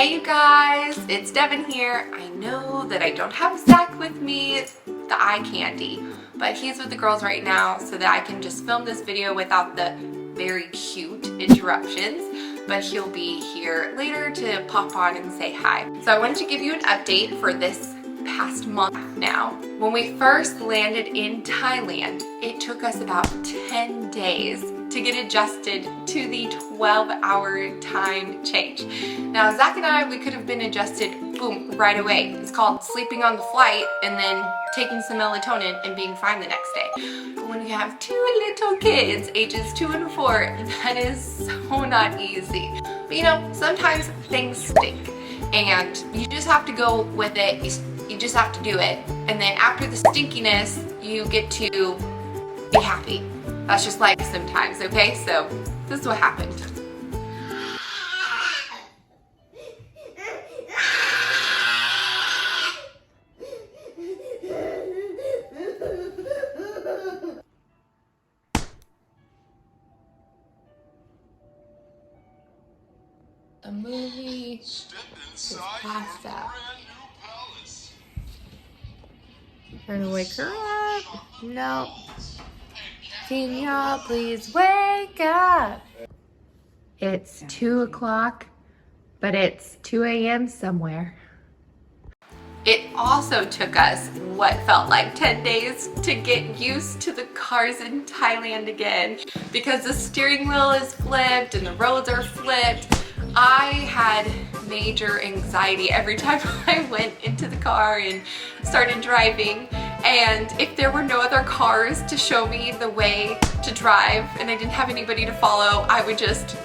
Hey you guys, it's Devin here. I know that I don't have Zach with me, the eye candy, but he's with the girls right now so that I can just film this video without the very cute interruptions, but he'll be here later to pop on and say hi. So I wanted to give you an update for this past month now. When we first landed in Thailand, it took us about 10 days to get adjusted to the 12-hour time change. Now Zach and I, we could have been adjusted, boom, right away. It's called sleeping on the flight and then taking some melatonin and being fine the next day. But when you have two little kids, ages 2 and 4, that is so not easy. But you know, sometimes things stink and you just have to go with it. You just have to do it. And then after the stinkiness, you get to be happy. That's just life sometimes, okay? So this is what happened. The movie is past that. Trying to wake her up. No. Can y'all please wake up? It's 2 o'clock, but it's 2 a.m. somewhere. It also took us what felt like 10 days to get used to the cars in Thailand again because the steering wheel is flipped and the roads are flipped. I had major anxiety every time I went into the car and started driving, and if there were no other cars to show me the way to drive and I didn't have anybody to follow, I would just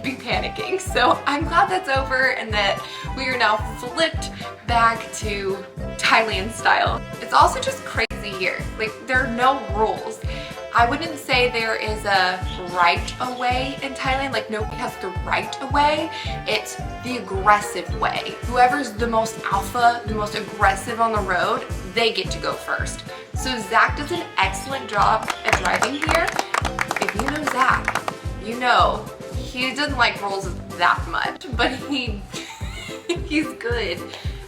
be panicking. So I'm glad that's over and that we are now flipped back to Thailand style. It's also just crazy here. Like, there are no rules. I wouldn't say there is a right away in Thailand, like nobody has the right away. It's the aggressive way. Whoever's the most alpha, the most aggressive on the road, they get to go first. So Zach does an excellent job at driving here. If you know Zach, you know he doesn't like rules that much, but he's good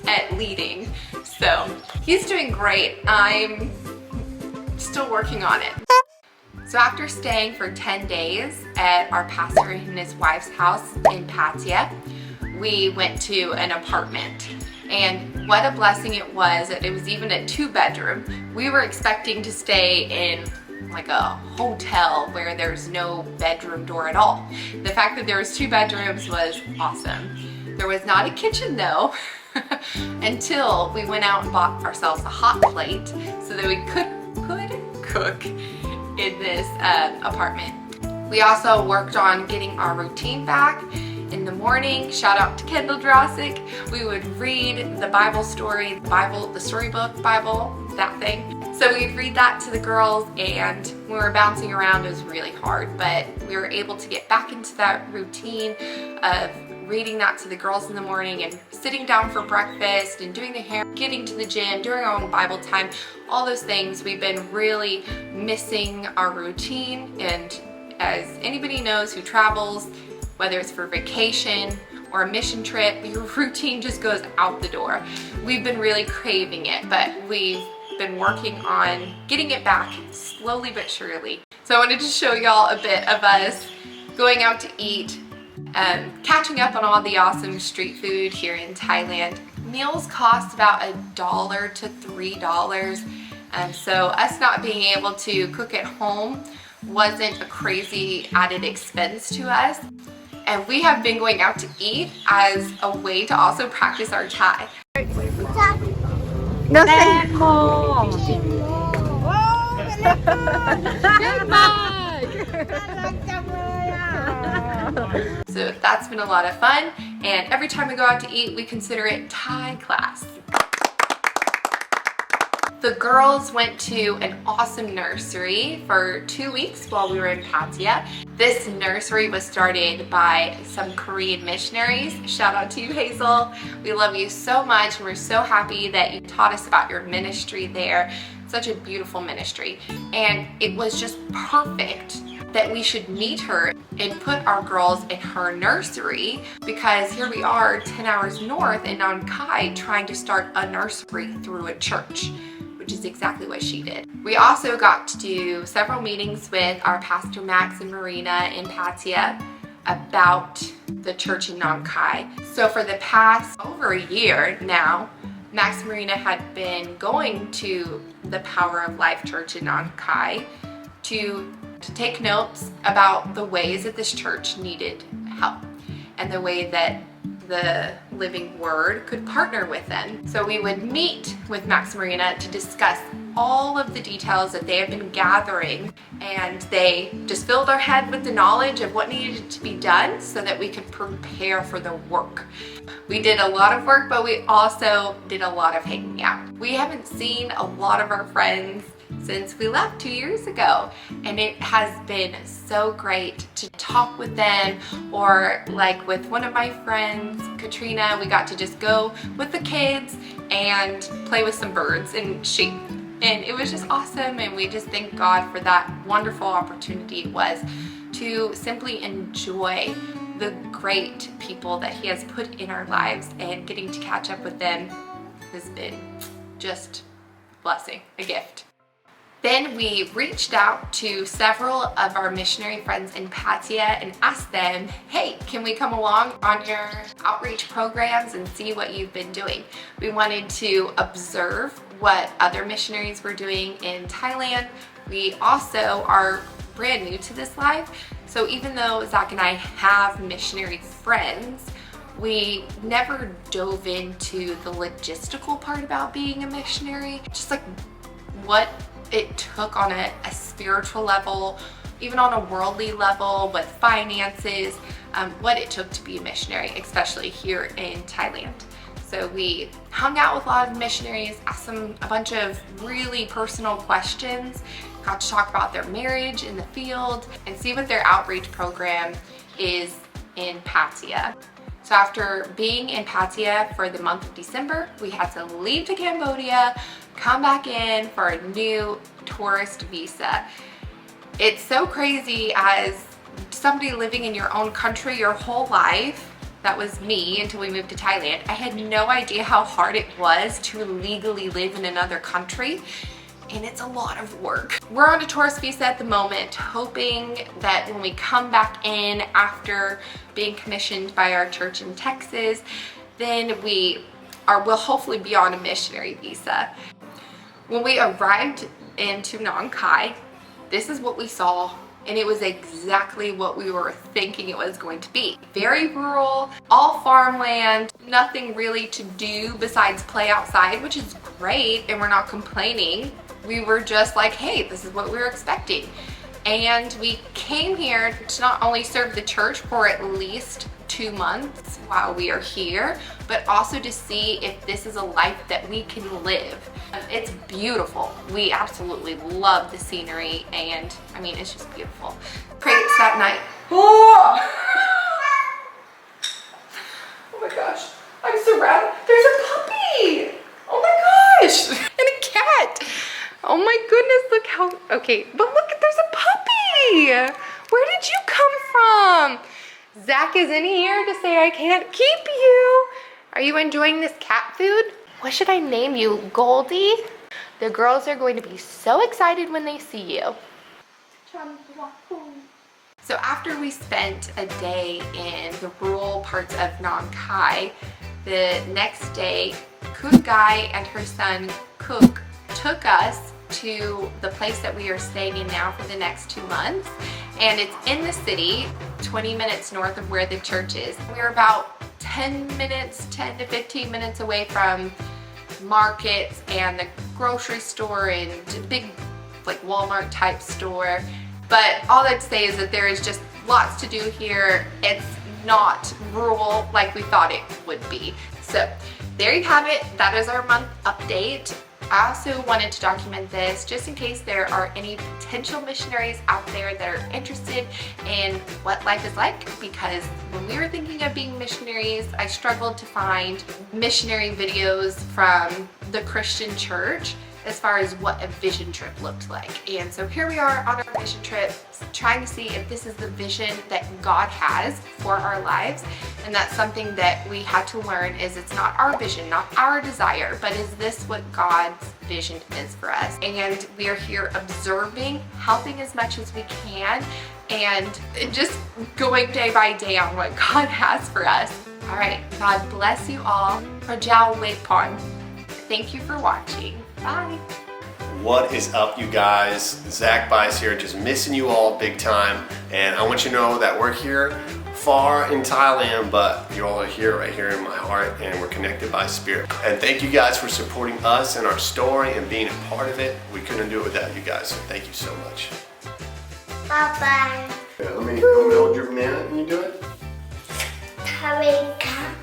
at leading. So he's doing great. I'm still working on it. So after staying for 10 days at our pastor and his wife's house in Pattaya, we went to an apartment. And what a blessing it was that it was even a 2-bedroom. We were expecting to stay in like a hotel where there's no bedroom door at all. The fact that there was 2 bedrooms was awesome. There was not a kitchen though, until we went out and bought ourselves a hot plate so that we could cook in this apartment. We also worked on getting our routine back. In the morning, shout out to Kendall Drossick, we would read the Bible story, the storybook Bible, that thing. So we'd read that to the girls, and when we were bouncing around, it was really hard, but we were able to get back into that routine of reading that to the girls in the morning and sitting down for breakfast and doing the hair, getting to the gym, doing our own Bible time, all those things. We've been really missing our routine, and as anybody knows who travels, whether it's for vacation or a mission trip, your routine just goes out the door. We've been really craving it, but we've been working on getting it back slowly but surely. So I wanted to show y'all a bit of us going out to eat, catching up on all the awesome street food here in Thailand. Meals cost about $1 to $3, and so us not being able to cook at home wasn't a crazy added expense to us. And we have been going out to eat as a way to also practice our Thai. No, so that's been a lot of fun, and every time we go out to eat, we consider it Thai class. The girls went to an awesome nursery for 2 weeks while we were in Pattaya. This nursery was started by some Korean missionaries. Shout out to you, Hazel. We love you so much, and we're so happy that you taught us about your ministry there. Such a beautiful ministry. And it was just perfect that we should meet her and put our girls in her nursery, because here we are 10 hours north in Nankai trying to start a nursery through a church, which is exactly what she did. We also got to do several meetings with our pastor Max and Marina in Pattaya about the church in Nankai. So for the past over a year now, Max and Marina had been going to the Power of Life Church in Nankai to take notes about the ways that this church needed help and the way that the living word could partner with them. So we would meet with Max and Marina to discuss all of the details that they have been gathering, and they just filled our head with the knowledge of what needed to be done so that we could prepare for the work. We did a lot of work, but we also did a lot of hanging out. We haven't seen a lot of our friends since we left 2 years ago, and it has been so great to talk with them, or like with one of my friends, Katrina, we got to just go with the kids and play with some birds and sheep, and it was just awesome. And we just thank God for that wonderful opportunity it was to simply enjoy the great people that He has put in our lives, and getting to catch up with them has been just a blessing, a gift. Then we reached out to several of our missionary friends in Pattaya and asked them, hey, can we come along on your outreach programs and see what you've been doing? We wanted to observe what other missionaries were doing in Thailand. We also are brand new to this life, so even though Zach and I have missionary friends, we never dove into the logistical part about being a missionary, just like what it took on a spiritual level, even on a worldly level with finances, what it took to be a missionary, especially here in Thailand. So we hung out with a lot of missionaries, asked them a bunch of really personal questions, got to talk about their marriage in the field, and see what their outreach program is in Pattaya. So after being in Pattaya for the month of December, we had to leave to Cambodia, come back in for a new tourist visa. It's so crazy, as somebody living in your own country your whole life. That was me until we moved to Thailand. I had no idea how hard it was to legally live in another country, and it's a lot of work. We're on a tourist visa at the moment, hoping that when we come back in after being commissioned by our church in Texas, then we'll hopefully be on a missionary visa. When we arrived into Nankai, this is what we saw, and it was exactly what we were thinking it was going to be. Very rural, all farmland, nothing really to do besides play outside, which is great, and we're not complaining. We were just like, hey, this is what we were expecting. And we came here to not only serve the church for at least 2 months while we are here, but also to see if this is a life that we can live. It's beautiful. We absolutely love the scenery, and I mean, it's just beautiful. Crates that night. Oh! Oh my gosh, I'm surrounded. There's a puppy! Oh my gosh! And a cat! Oh my goodness, look how, okay, but look, there's a puppy! Where did you come from? Zach is in here to say I can't keep you. Are you enjoying this cat food? What should I name you, Goldie? The girls are going to be so excited when they see you. So after we spent a day in the rural parts of Nankai, the next day, Cook Guy and her son Cook took us to the place that we are staying in now for the next 2 months, and it's in the city, 20 minutes north of where the church is. We're about 10 to 15 minutes away from markets and the grocery store and big like Walmart type store. But all I'd say is that there is just lots to do here. It's not rural like we thought it would be. So there you have it. That is our month update. I also wanted to document this just in case there are any potential missionaries out there that are interested in what life is like, because when we were thinking of being missionaries, I struggled to find missionary videos from the Christian church, as far as what a vision trip looked like. And so here we are on our vision trip, trying to see if this is the vision that God has for our lives. And that's something that we had to learn, is it's not our vision, not our desire, but is this what God's vision is for us? And we are here observing, helping as much as we can, and just going day by day on what God has for us. All right, God bless you all. Rajal Wakepon. Thank you for watching. Bye. What is up, you guys? Zach Bice here, just missing you all big time. And I want you to know that we're here far in Thailand, but you all are here, right here in my heart, and we're connected by spirit. And thank you guys for supporting us and our story and being a part of it. We couldn't do it without you guys, so thank you so much. Bye-bye. Let me hold your banana. Can you do it? Tarika.